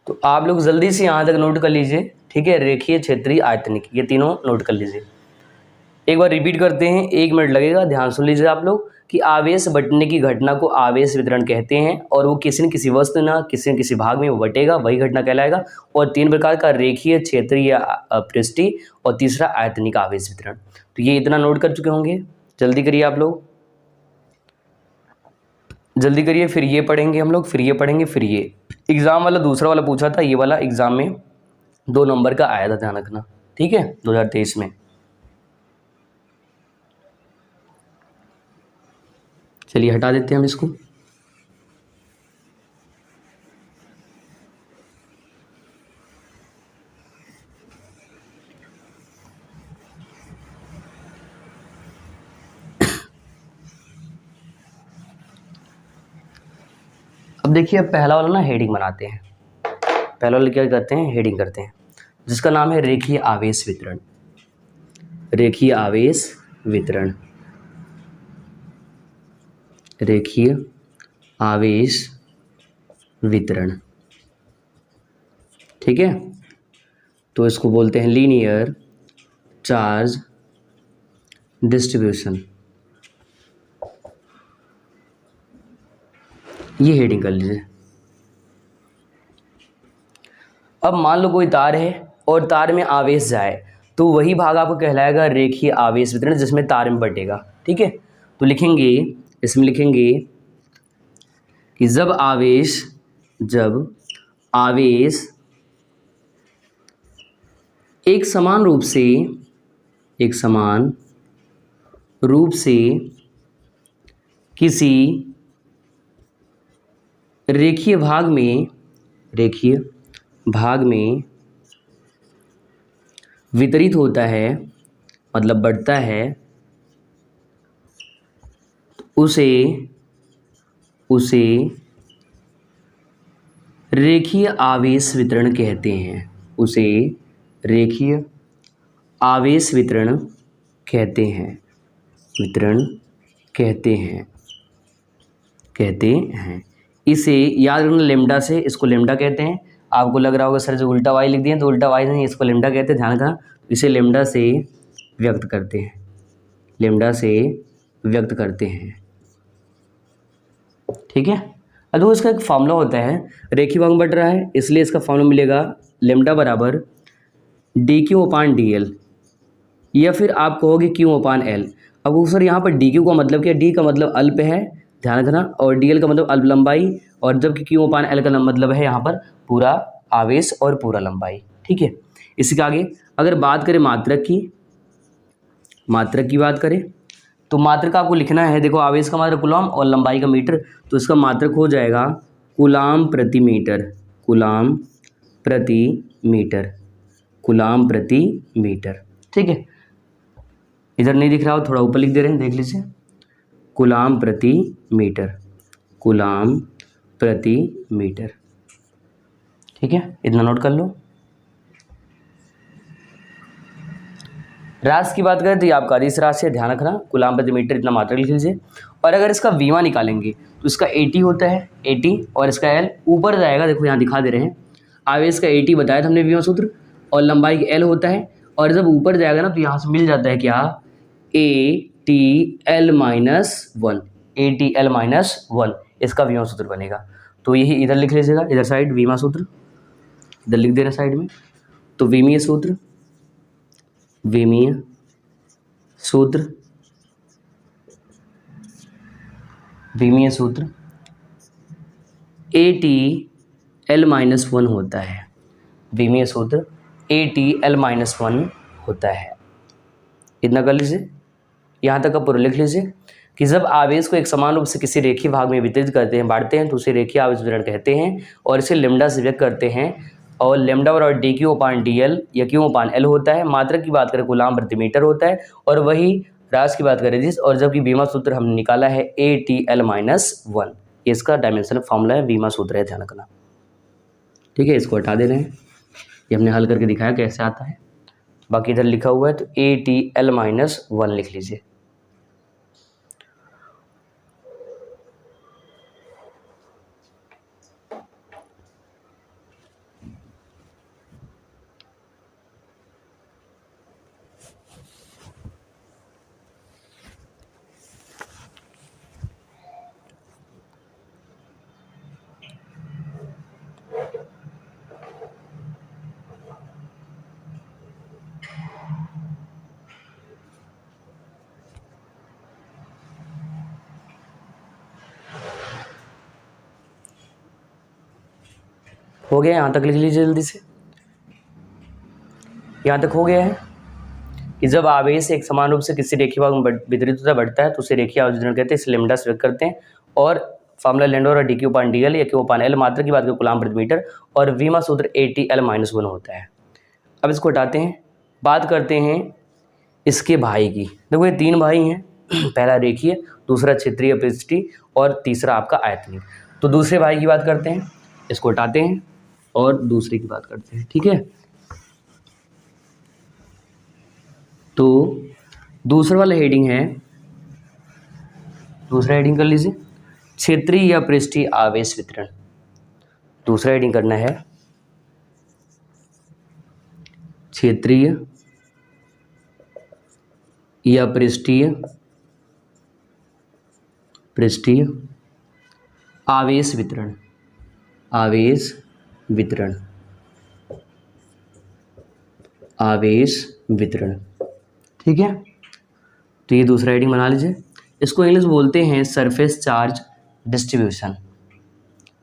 तो आप लोग जल्दी से यहाँ तक नोट कर लीजिए, ठीक है। रेखीय, क्षेत्रीय, आयतनिक, ये तीनों नोट कर लीजिए। एक बार रिपीट करते हैं, 1 मिनट लगेगा, ध्यान सुन लीजिए आप लोग कि आवेश बंटने की घटना को आवेश वितरण कहते हैं। और वो किसी न किसी वस्तु ना किसी न किसी भाग में वो बटेगा, वही घटना कहलाएगा। और 3 प्रकार का, रेखीय, क्षेत्रीय, पृष्ठीय, और तीसरा आयतनिक आवेश वितरण। तो ये इतना नोट कर चुके होंगे। जल्दी करिए आप लोग, जल्दी करिए। फिर ये पढ़ेंगे हम लोग, फिर ये पढ़ेंगे, फिर ये। एग्ज़ाम वाला दूसरा वाला पूछा था, ये वाला एग्ज़ाम में 2 नंबर का आया था, ध्यान रखना, ठीक है, 2023 में। चलिए हटा देते हैं हम इसको। अब देखिए, अब पहला वाला ना हेडिंग बनाते हैं। पहला वाला क्या करते हैं, हेडिंग करते हैं, जिसका नाम है रेखीय आवेश वितरण, रेखीय आवेश वितरण, रेखीय आवेश वितरण, ठीक है। तो इसको बोलते हैं लीनियर चार्ज डिस्ट्रीब्यूशन। ये हेडिंग कर लीजिए। अब मान लो कोई तार है और तार में आवेश जाए, तो वही भाग आपको कहलाएगा रेखीय आवेश वितरण, जिसमें तार में बटेगा, ठीक है। तो लिखेंगे, इसमें लिखेंगे कि जब आवेश एक समान रूप से किसी रेखीय भाग में वितरित होता है, मतलब बढ़ता है, उसे रेखीय आवेश वितरण कहते हैं, उसे रेखीय आवेश वितरण कहते हैं, इसे याद रखना लेमडा से, इसको लेमडा कहते हैं। आपको लग रहा होगा सर जो उल्टा वाई लिख दिए, तो उल्टा वाई नहीं, इसको लेमडा कहते हैं, ध्यान रखना। इसे लेमडा से व्यक्त करते हैं, लेमडा से व्यक्त करते हैं, ठीक है। अब देखो, इसका एक फॉर्मूला होता है, रेखीय भाग में बढ़ रहा है इसलिए इसका फॉर्मूला मिलेगा लेमडा बराबर dq/dl, या फिर आप कहोगे q/l। अब सर यहाँ पर dq का मतलब क्या, d का मतलब अल्प है, ध्यान रखना, और dl का मतलब अल्प लंबाई, और जबकि q/l का मतलब है यहाँ पर पूरा आवेश और पूरा लंबाई, ठीक है। इसके आगे अगर बात करें मात्रक की बात करें, तो मात्रक आपको लिखना है, देखो आवेश का मात्रक कूलम और लंबाई का मीटर, तो इसका मात्रक हो जाएगा कूलम प्रति मीटर, कूलम प्रति मीटर, ठीक है। इधर नहीं दिख रहा हो, थोड़ा ऊपर लिख दे रहे हैं, देख लीजिए, कूलम प्रति मीटर, ठीक है। इतना नोट कर लो। रास की बात करें तो ये आपका अदिश राशि है, ध्यान रखना, कूलाम प्रति मीटर इतना मात्रा लिख लीजिए। और अगर इसका वीमा निकालेंगे तो इसका 80 होता है, 80, और इसका एल ऊपर जाएगा, देखो यहाँ दिखा दे रहे हैं, आवेश का 80 बताया था हमने वीमा सूत्र, और लंबाई एल होता है, और जब ऊपर जाएगा ना तो यहाँ से मिल जाता है क्या, ATL-1, ATL-1 इसका वीमा सूत्र बनेगा। तो यही इधर लिख लीजिएगा, इधर साइड वीमा सूत्र इधर लिख देना साइड में। तो विमीय सूत्र, विमीय सूत्र, विमीय सूत्र ATL-1 होता है, विमीय सूत्र ATL-1 होता है। इतना कर लीजिए, यहाँ तक का पूरा लिख लीजिए कि जब आवेश को एक समान रूप से किसी रेखीय भाग में वितरित करते हैं, बांटते हैं, तो उसे रेखीय आवेश वितरण कहते हैं, और इसे लैम्डा से व्यक्त करते हैं, और लैम्डा बराबर dQ/dL या Q/L होता है। मात्रक की बात करें कूलाम प्रति मीटर होता है, और वही रास की बात करें जिस, और जबकि वीमा सूत्र हमने निकाला है ATL-1, इसका डायमेंशन फॉर्मूला है, वीमा सूत्र है, ध्यान रखना। ठीक है, इसको हटा दे रहे हैं, ये हमने हल करके दिखाया कैसे आता है। बाकी इधर लिखा हुआ है तो ATL-1 लिख लीजिए। हो गया, यहाँ तक लिख लीजिए जल्दी से। यहाँ तक हो गया है कि जब आवेश एक समान रूप से किसी रेखीय भाग में वितरित होता बढ़ता है तो उसे रेखीय आवेश वितरण कहते हैं, इसे लैम्डा से व्यक्त करते हैं, और फॉर्मूला लैम्डा और dQ/dL या Q/L मात्रा की बात करें कूलाम प्रति मीटर, और वीमा सूत्र ATL-1 होता है। अब इसको हटाते हैं, बात करते हैं इसके भाई की। देखो ये 3 भाई हैं, पहला रेखीय, दूसरा क्षेत्रीय पृष्ठीय, और तीसरा आपका आयतनीय। तो दूसरे भाई की बात करते हैं, इसको हटाते हैं और दूसरे की बात करते हैं। ठीक है, तो दूसरा वाला हेडिंग है, दूसरा हेडिंग कर लीजिए, क्षेत्रीय या पृष्ठीय आवेश वितरण। दूसरा हेडिंग करना है क्षेत्रीय या पृष्ठीय आवेश वितरण, आवेश वितरण, आवेश वितरण। ठीक है, तो ये दूसरा हेडिंग बना लीजिए। इसको इंग्लिश बोलते हैं सरफेस चार्ज डिस्ट्रीब्यूशन।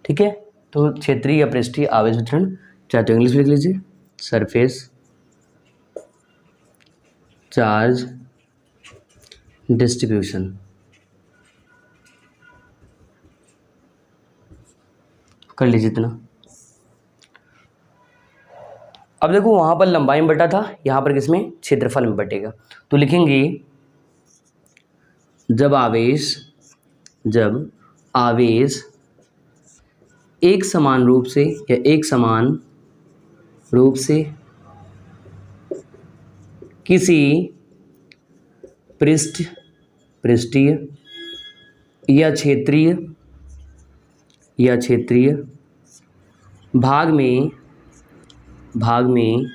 ठीक है, तो क्षेत्रीय या पृष्ठीय आवेश वितरण, चाहे तो इंग्लिश लिख लीजिए, सरफेस चार्ज डिस्ट्रीब्यूशन। कर लीजिए इतना। अब देखो वहाँ पर लंबाई में बटा था, यहाँ पर किसमें, क्षेत्रफल में बटेगा। तो लिखेंगे जब आवेश एक समान रूप से या एक समान रूप से किसी पृष्ठीय या क्षेत्रीय भाग में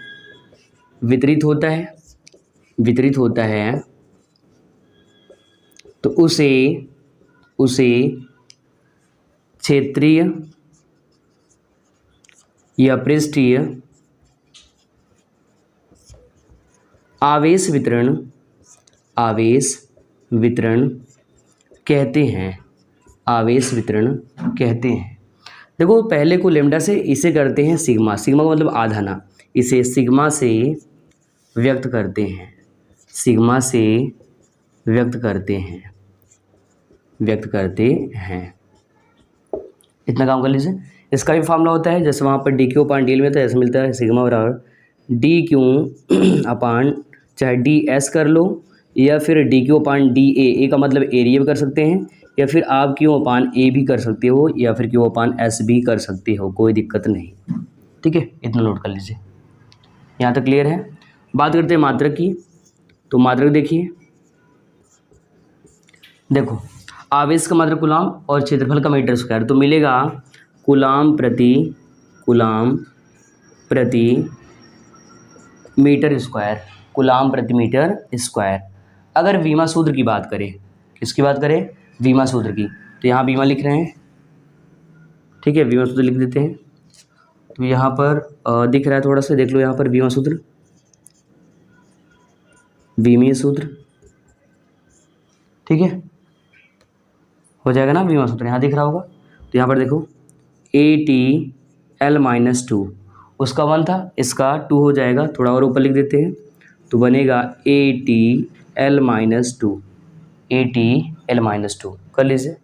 वितरित होता है तो उसे क्षेत्रीय या पृष्ठीय आवेश वितरण कहते हैं, आवेश वितरण कहते हैं। देखो पहले को लैम्डा से इसे करते हैं सिग्मा, सिग्मा का मतलब आधा ना, इसे सिग्मा से व्यक्त करते हैं, सिग्मा से व्यक्त करते हैं। इतना काम कर लीजिए। इसका भी फार्मूला होता है, जैसे वहाँ पर dQ/dL में तो ऐसे मिलता है, सिग्मा बराबर dQ/, चाहे ds कर लो या फिर dQ/dA, ए का मतलब एरिया भी कर सकते हैं, या फिर आप Q/A भी कर सकते हो, या फिर Q/S भी कर सकते हो, कोई दिक्कत नहीं। ठीक है, इतना नोट कर लीजिए। यहाँ तक क्लियर है। बात करते हैं मात्रक की। तो मात्रक देखिए, देखो आवेश का मात्रक कूलाम और क्षेत्रफल का मीटर स्क्वायर, तो मिलेगा कूलाम प्रति मीटर स्क्वायर, कूलाम प्रति मीटर स्क्वायर। अगर वीमा सूत्र की बात करें, किसकी बात करें, वीमा सूत्र की, तो यहाँ वीमा लिख रहे हैं, ठीक है, वीमा सूत्र लिख देते हैं। तो यहाँ पर दिख रहा है, थोड़ा सा देख लो, यहाँ पर वीमा सूत्र, विमीय सूत्र, ठीक है, हो जाएगा ना वीमा सूत्र, यहाँ दिख रहा होगा। तो यहाँ पर देखो ATL-2, उसका 1 था, इसका 2 हो जाएगा, थोड़ा और ऊपर लिख देते हैं, तो बनेगा ATL-2 कर लीजिए।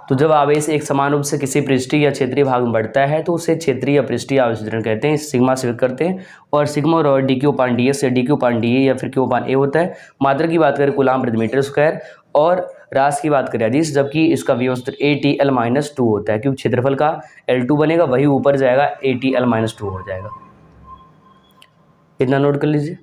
तो जब आवेश एक समान रूप से किसी पृष्ठीय या क्षेत्रीय भाग में बढ़ता है तो उसे क्षेत्रीय या पृष्ठीय आवेश वितरण कहते हैं, सिग्मा से व्यक्त करते हैं। और सिग्मा और dQ/dS या dQ/dA या फिर Q/A होता है। मात्रा की बात करें कूलाम प्रति मीटर स्क्वायर, और राशि की बात करें अदिश, जबकि इसका विभव सूत्र ATL-2 होता है, क्योंकि क्षेत्रफल का L2 बनेगा, वही ऊपर जाएगा, ATL-2 हो जाएगा। इतना नोट कर लीजिए।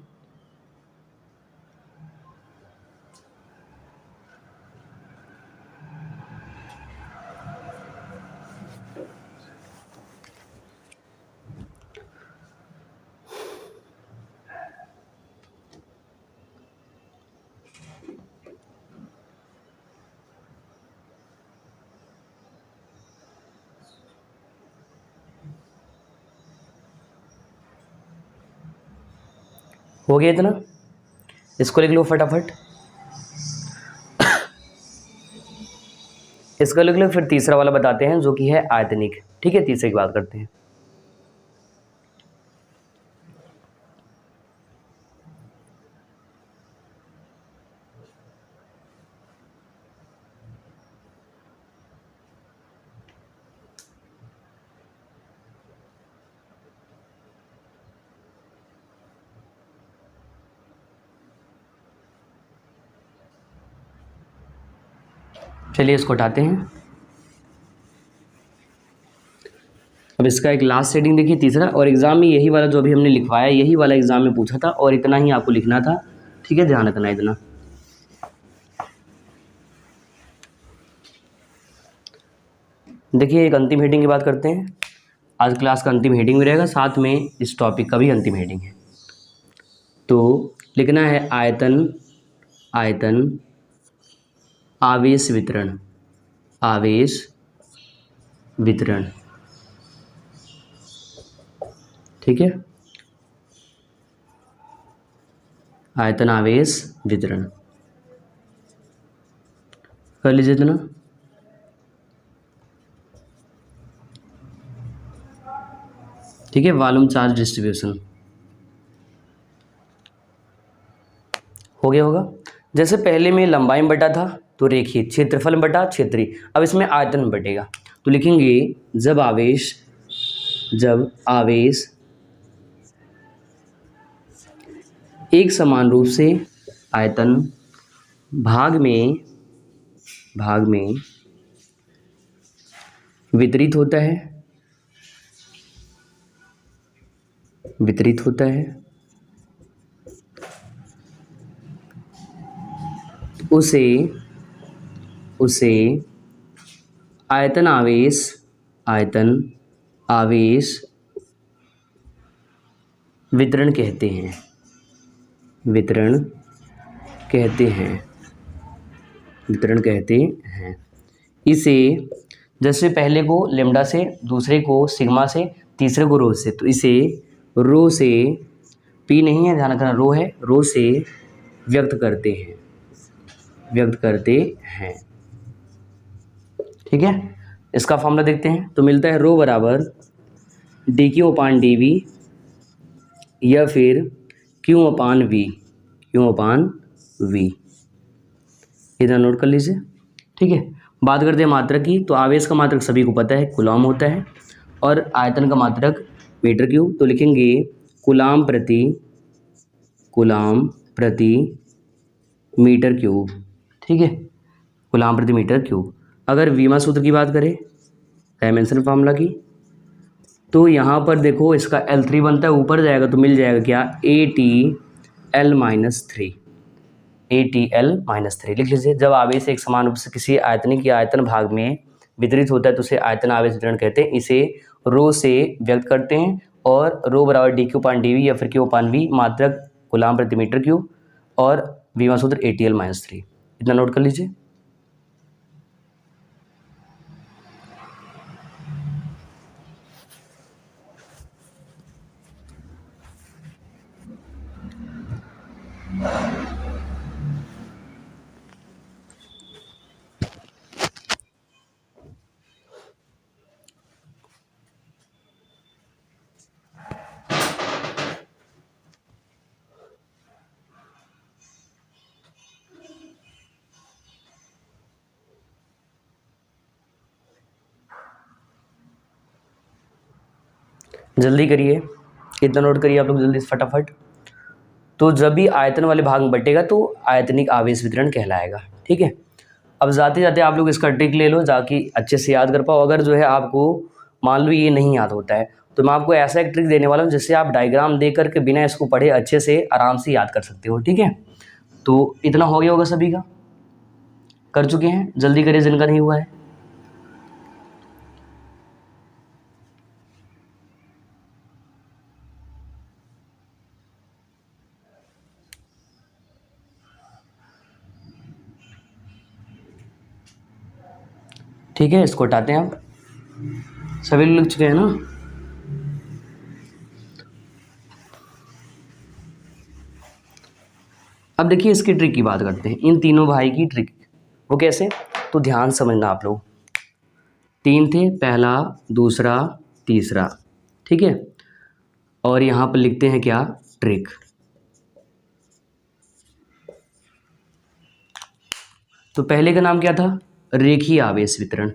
हो गया इतना, इसको लिख लो फटाफट, इसको लिख लो। फिर तीसरा वाला बताते हैं जो कि है आयतनिक, ठीक है, तीसरे की बात करते हैं। चलिए इसको हटाते हैं। अब इसका एक लास्ट सेटिंग देखिए, तीसरा, और एग्जाम में यही वाला जो अभी हमने लिखवाया, यही वाला एग्जाम में पूछा था, और इतना ही आपको लिखना था, ठीक है, ध्यान रखना इतना। देखिए एक अंतिम हेडिंग की बात करते हैं, आज क्लास का अंतिम हेडिंग भी रहेगा, साथ में इस टॉपिक का भी अंतिम हेडिंग है। तो लिखना है आयतन आवेश वितरण, ठीक है, आयतन आवेश वितरण कर लीजिए इतना। ठीक है, वॉल्यूम चार्ज डिस्ट्रीब्यूशन हो गया होगा। जैसे पहले में लंबाई में बटा था तो रेखीय, क्षेत्रफल में बटा क्षेत्रीय, अब इसमें आयतन में बटेगा। तो लिखेंगे जब आवेश एक समान रूप से आयतन भाग में वितरित होता है, उसे आयतन आवेश वितरण कहते हैं। इसे जैसे पहले को लेम्डा से, दूसरे को सिग्मा से, तीसरे को रो से, तो इसे रो से, पी नहीं है, ध्यान रखना, रो है, रो से व्यक्त करते हैं। ठीक है, इसका फॉर्मूला देखते हैं, तो मिलता है रो बराबर dQ/dV या फिर Q/V, इधर नोट कर लीजिए। ठीक है, बात करते हैं मात्रक की, तो आवेश का मात्रक सभी को पता है कूलॉम होता है, और आयतन का मात्रक मीटर क्यूब, तो लिखेंगे कूलॉम प्रति मीटर क्यूब। ठीक है, कूलॉम प्रति मीटर क्यूब। अगर वीमा सूत्र की बात करें, डायमेंशन फार्मूला की, तो यहाँ पर देखो इसका L3 बनता है, ऊपर जाएगा तो मिल जाएगा क्या, AT L minus three, ATL-3 लिख लीजिए। जब आवेश एक समान रूप से किसी आयतनिक या आयतन भाग में वितरित होता है तो उसे आयतन आवेश वितरण कहते हैं। इसे रो से व्यक्त करते हैं और रो बराबर dQ/dV या फिर Q/V मात्रक कूलाम प्रति मीटर क्यूब और विमा सूत्र ATL-3, इतना नोट कर लीजिए। जल्दी करिए, इतना नोट करिए आप लोग जल्दी से फटाफट। तो जब भी आयतन वाले भाग में बटेगा तो आयतनिक आवेश वितरण कहलाएगा, ठीक है। अब जाते जाते आप लोग इसका ट्रिक ले लो ताकि अच्छे से याद कर पाओ। अगर जो है आपको मान लो ये नहीं याद होता है तो मैं आपको ऐसा एक ट्रिक देने वाला हूँ जिससे आप डायग्राम दे करके बिना इसको पढ़े अच्छे से आराम से याद कर सकते हो, ठीक है। तो इतना हो गया होगा, सभी का कर चुके हैं? जल्दी करिए जिनका नहीं हुआ है। ठीक है, इसको हटाते हैं। आप सभी लिख चुके हैं ना? अब देखिए इसकी ट्रिक की बात करते हैं, इन तीनों भाई की ट्रिक। वो कैसे? तो ध्यान समझना आप लोग। 3 थे, पहला, दूसरा, तीसरा, ठीक है। और यहाँ पर लिखते हैं क्या? ट्रिक। तो पहले का नाम क्या था? रेखीय आवेश वितरण,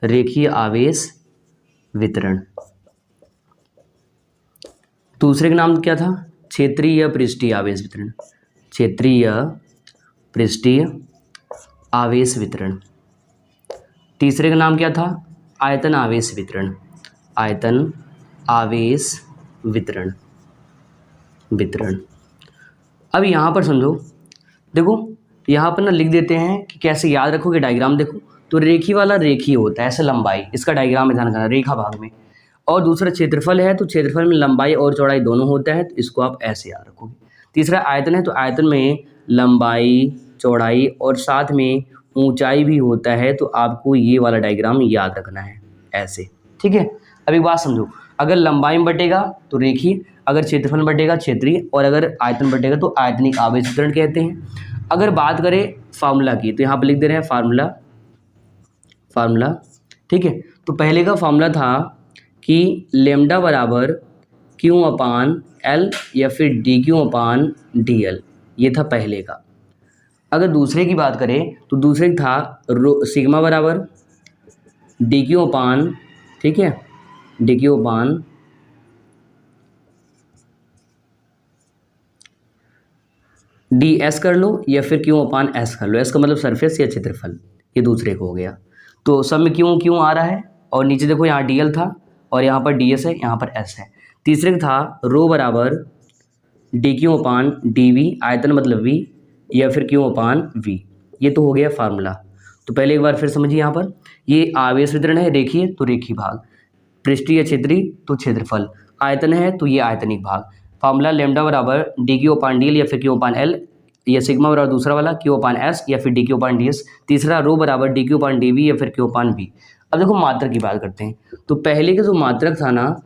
रेखीय आवेश वितरण। दूसरे का नाम क्या था? क्षेत्रीय पृष्ठीय आवेश वितरण, क्षेत्रीय पृष्ठीय आवेश वितरण। तीसरे का नाम क्या था? आयतन आवेश वितरण, आयतन आवेश वितरण, वितरण। अब यहाँ पर समझो, देखो यहाँ पर ना लिख देते हैं कि कैसे याद रखोगे। डायग्राम देखो, तो रेखी वाला रेखी होता है, ऐसे लंबाई, इसका डायग्राम में ध्यान करना, रेखा भाग में। और दूसरा क्षेत्रफल है तो क्षेत्रफल में लंबाई और चौड़ाई दोनों होता है, तो इसको आप ऐसे याद रखोगे। तीसरा आयतन है तो आयतन में लंबाई, चौड़ाई और साथ में ऊंचाई भी होता है, तो आपको ये वाला डायग्राम याद रखना है ऐसे, ठीक है। अब एक बात समझो, अगर लंबाई में बटेगा तो रेखीय, अगर क्षेत्रफल में बटेगा क्षेत्रीय, और अगर आयतन बटेगा तो आयतनिक आवेश वितरण कहते हैं। अगर बात करें फार्मूला की तो यहाँ पर लिख दे रहे हैं फार्मूला, फार्मूला, ठीक है। तो पहले का फार्मूला था कि लेमडा बराबर Q/L या फिर dQ/dL, ये था पहले का। अगर दूसरे की बात करें तो दूसरे था सिग्मा बराबर dQ/, ठीक है, dQ/ ds कर लो या फिर Q/S कर लो। S का मतलब सरफेस या क्षेत्रफल, ये दूसरे को हो गया। तो सब में क्यों आ रहा है, और नीचे देखो यहाँ dl था और यहाँ पर ds है, यहाँ पर s है। तीसरे का था रो बराबर dQ/dV, आयतन मतलब v, या फिर Q/v, ये तो हो गया फार्मूला। तो पहले एक बार फिर समझिए, यहाँ पर ये आवेश वितरण है, रेखीय तो रेखीय भाग, पृष्ठीय क्षेत्रीय तो क्षेत्रफल, आयतन है तो ये आयतनिक भाग। फार्मूला लेमडा बराबर dQ/dL या फिर Q/L, या सिग्मा बराबर दूसरा वाला Q/S या फिर dQ/ds, तीसरा रो बराबर dQ/dV या फिर Q/v। अब देखो मात्रक की बात करते हैं, तो पहले का जो मात्रक था ना,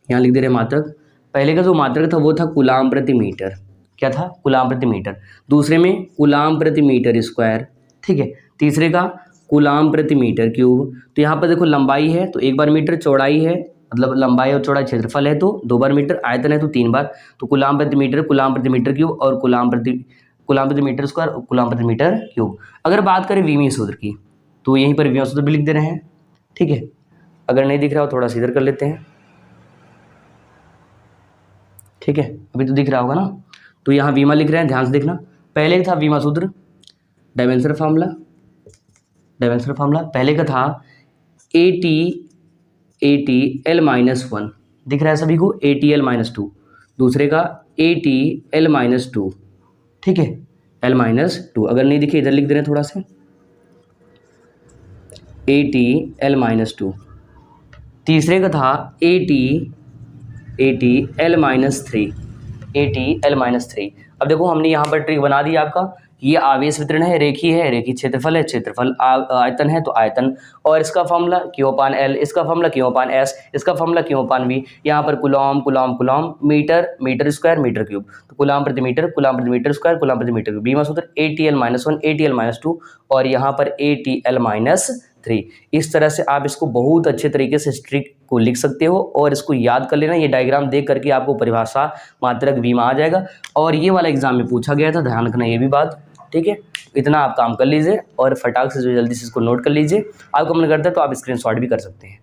यहाँ लिख दे रहे मात्रक। पहले का जो मात्रक था वो था कूलाम प्रति मीटर, क्या था? कूलाम प्रति मीटर। दूसरे में कूलाम प्रति मीटर स्क्वायर, ठीक है। तीसरे का कूलाम प्रति मीटर क्यूब। तो यहाँ पर देखो लंबाई है तो एक बार मीटर, चौड़ाई है मतलब लंबाई और चौड़ाई, क्षेत्रफल है तो 2 बार मीटर, आयतन है तो 3 बार। तो कूलाम प्रति मीटर, कूलाम प्रति मीटर क्यूब और कूलाम प्रति मीटर स्क्वायर, कूलाम प्रति मीटर क्यूब। अगर बात करें विमीय सूत्र की तो यहीं पर विमीय सूत्र भी लिख दे रहे हैं, ठीक है। अगर नहीं दिख रहा हो थोड़ा सा इधर कर लेते हैं, ठीक है, अभी तो दिख रहा होगा ना। तो यहाँ विमा लिख रहे हैं, ध्यान से देखना। पहले का था विमा सूत्र, डायमेंशन फार्मूला, डायमेंशन फार्मूला। पहले का था ATL-1, दिख रहा है सभी को, ATL-2। दूसरे का ATL-2, ठीक है, L-2। अगर नहीं दिखे इधर लिख दे रहे हैं थोड़ा सा, ATL-2। तीसरे का था ATL-3, ATL-3। अब देखो हमने यहाँ पर ट्रिक बना दी आपका, ये आवेश वितरण है, रेखीय है, रेखीय क्षेत्रफल है, क्षेत्रफल आयतन है तो आयतन, और इसका फॉर्मूला Q/L, इसका फॉर्मूला Q/S, इसका फॉर्मूला Q/V। यहाँ पर coulomb coulomb coulomb, metre metre square metre cube, तो कुलॉम प्रति मीटर कुलॉम प्रति मीटर स्क्वायर कुलॉम प्रति मीटर क्यूब। बीमा सूत्र ATL-1 ATL-2 और यहाँ पर ATL-3। इस तरह से आप इसको बहुत अच्छे तरीके से इस ट्रिक को लिख सकते हो और इसको याद कर लेना। ये डायग्राम देख करके आपको परिभाषा मात्रक बीमा आ जाएगा, और ये वाला एग्जाम में पूछा गया था, ध्यान रखना ये भी बात, ठीक है। इतना आप काम कर लीजिए और फटाक से जो जल्दी से इसको नोट कर लीजिए। आपको मन करता है तो आप स्क्रीनशॉट भी कर सकते हैं।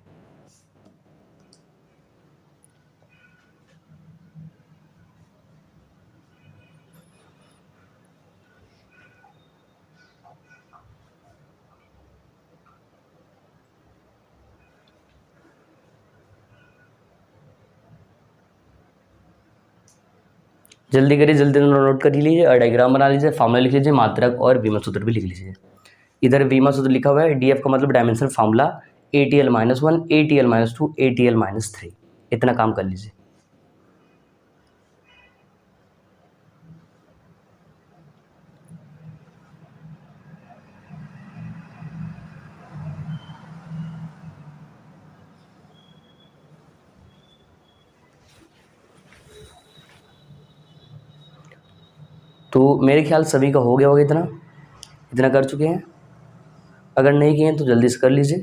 जल्दी करिए, जल्दी नोट कर लीजिए और डायग्राम बना लीजिए, फार्मूला लिख लीजिए, मात्रक और बीमा सूत्र भी लिख लीजिए। इधर बीमा सूत्र लिखा हुआ है, DF का मतलब dimension formula, ATL-1 ATL-2 ATL-3। इतना काम कर लीजिए। तो मेरे ख्याल सभी का हो गया होगा, इतना इतना कर चुके हैं। अगर नहीं किए हैं तो जल्दी से कर लीजिए।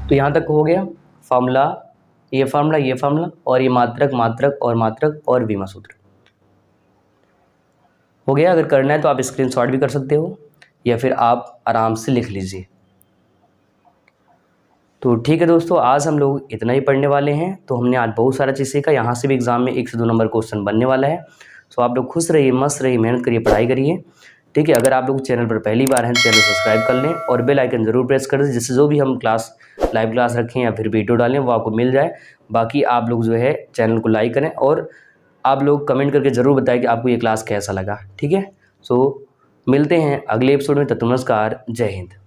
तो यहाँ तक हो गया फार्मूला, ये फार्मूला, ये फार्मूला, और ये मात्रक मात्रक और मात्रक और बीमा सूत्र हो गया। अगर करना है तो आप स्क्रीनशॉट भी कर सकते हो या फिर आप आराम से लिख लीजिए। तो ठीक है दोस्तों, आज हम लोग इतना ही पढ़ने वाले हैं। तो हमने आज बहुत सारा चीज़ सीखा। यहाँ से भी एग्जाम में 1 से 2 नंबर क्वेश्चन बनने वाला है। तो आप लोग खुश रहिए, मस्त रहिए, मेहनत करिए, पढ़ाई करिए, ठीक है। अगर आप लोग चैनल पर पहली बार हैं, चैनल सब्सक्राइब कर लें और बेल आइकन जरूर प्रेस कर दें, जिससे जो भी हम लाइव क्लास रखें या फिर वीडियो डालें वो आपको मिल जाए। बाकी आप लोग जो है चैनल को लाइक करें और आप लोग कमेंट करके ज़रूर बताएं कि आपको ये क्लास कैसा लगा, ठीक है। सो मिलते हैं अगले एपिसोड में। तब तक नमस्कार, जय हिंद।